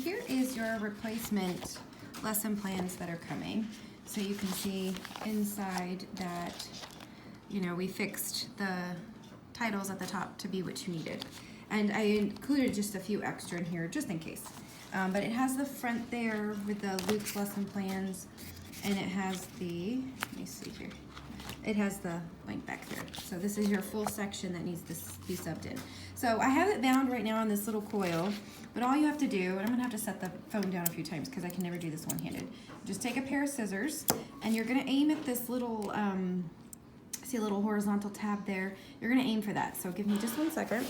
here is your replacement lesson plans that are coming. So you can see inside that, you know, we fixed the titles at the top to be what you needed. And I included just a few extra in here just in case. But it has the front there with the Luke's lesson plans, and it has the, let me see here. It has the blank back there. So this is your full section that needs to be subbed in. So I have it bound right now on this little coil, but all you have to do, and I'm gonna have to set the phone down a few times because I can never do this one-handed. Just take a pair of scissors, and you're gonna aim at this little, see a little horizontal tab there? You're gonna aim for that. So give me just 1 second.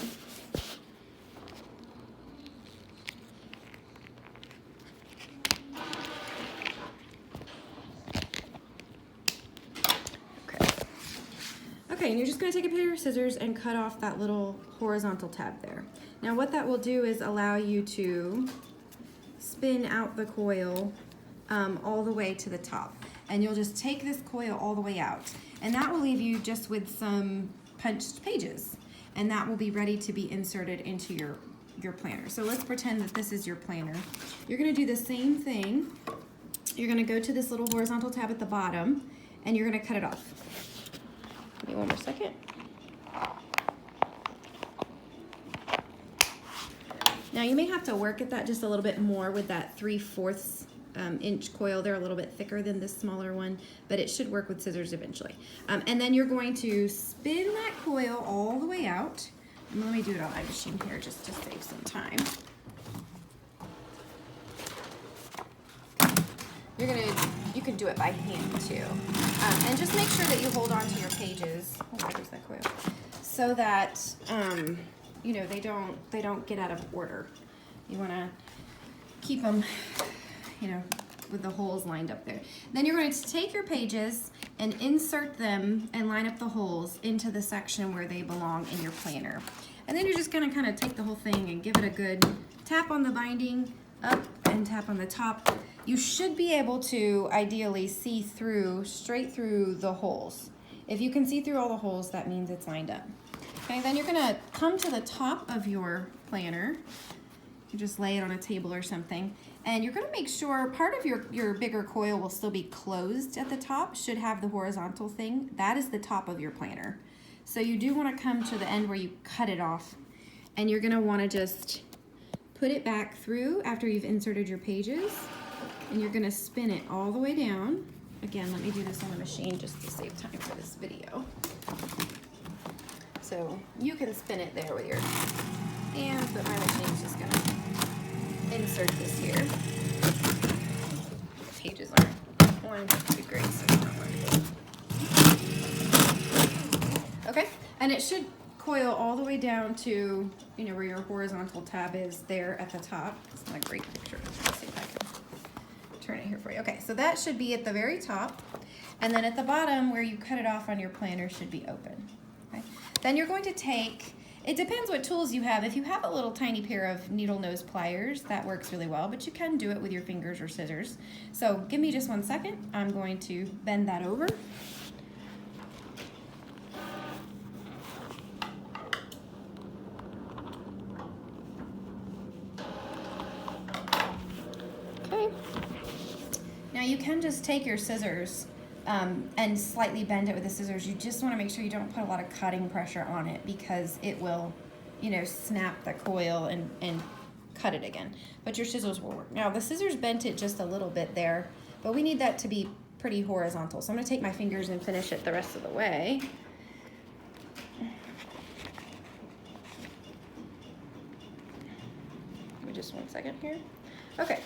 Okay, and you're just going to take a pair of scissors and cut off that little horizontal tab there. Now what that will do is allow you to spin out the coil all the way to the top. And you'll just take this coil all the way out. And that will leave you just with some punched pages. And that will be ready to be inserted into your planner. So let's pretend that this is your planner. You're going to do the same thing. You're going to go to this little horizontal tab at the bottom, and you're going to cut it off. Give me 1 more second. Now you may have to work at that just a little bit more with that 3/4 inch coil. They're a little bit thicker than this smaller one, but it should work with scissors eventually. And then you're going to spin that coil all the way out. And let me do it on my machine here just to save some time. You can do it by hand too. And just make sure that you hold on to your pages. Oh, where's that coil? So that, you know, they don't get out of order. You wanna keep them, you know, with the holes lined up there. Then you're going to take your pages and insert them and line up the holes into the section where they belong in your planner. And then you're just gonna kind of take the whole thing and give it a good tap on the binding, up and tap on the top. You should be able to ideally see through, straight through the holes. If you can see through all the holes, that means it's lined up. Okay, then you're gonna come to the top of your planner. You just lay it on a table or something, and you're gonna make sure part of your bigger coil will still be closed at the top, should have the horizontal thing. That is the top of your planner. So you do wanna come to the end where you cut it off, and you're gonna wanna just put it back through after you've inserted your pages, and you're gonna spin it all the way down. Again, let me do this on the machine just to save time for this video. So you can spin it there with your hands, but my machine's just gonna insert this here. The pages aren't lined up too great, so it's not working. Okay, and it should coil all the way down to, you know, where your horizontal tab is there at the top. It's not a great picture. Let's see if I can turn it here for you. Okay, so that should be at the very top, and then at the bottom where you cut it off on your planner should be open. Okay, then you're going to take, it depends what tools you have. If you have a little tiny pair of needle nose pliers, that works really well, but you can do it with your fingers or scissors. So give me just 1 second. I'm going to bend that over. Okay. Now you can just take your scissors and slightly bend it with the scissors. You just want to make sure you don't put a lot of cutting pressure on it because it will, you know, snap the coil and cut it again. But your scissors will work. Now the scissors bent it just a little bit there, but we need that to be pretty horizontal. So I'm going to take my fingers and finish it the rest of the way. Give me just 1 second here. Okay.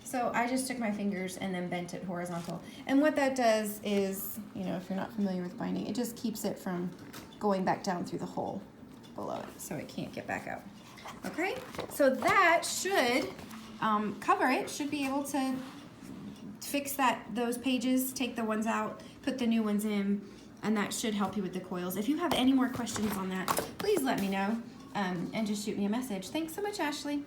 So I just took my fingers and then bent it horizontal. And what that does is, you know, if you're not familiar with binding, it just keeps it from going back down through the hole below it, so it can't get back out. Okay, so that should cover it, should be able to fix those pages, take the ones out, put the new ones in, and that should help you with the coils. If you have any more questions on that, please let me know and just shoot me a message. Thanks so much, Ashley.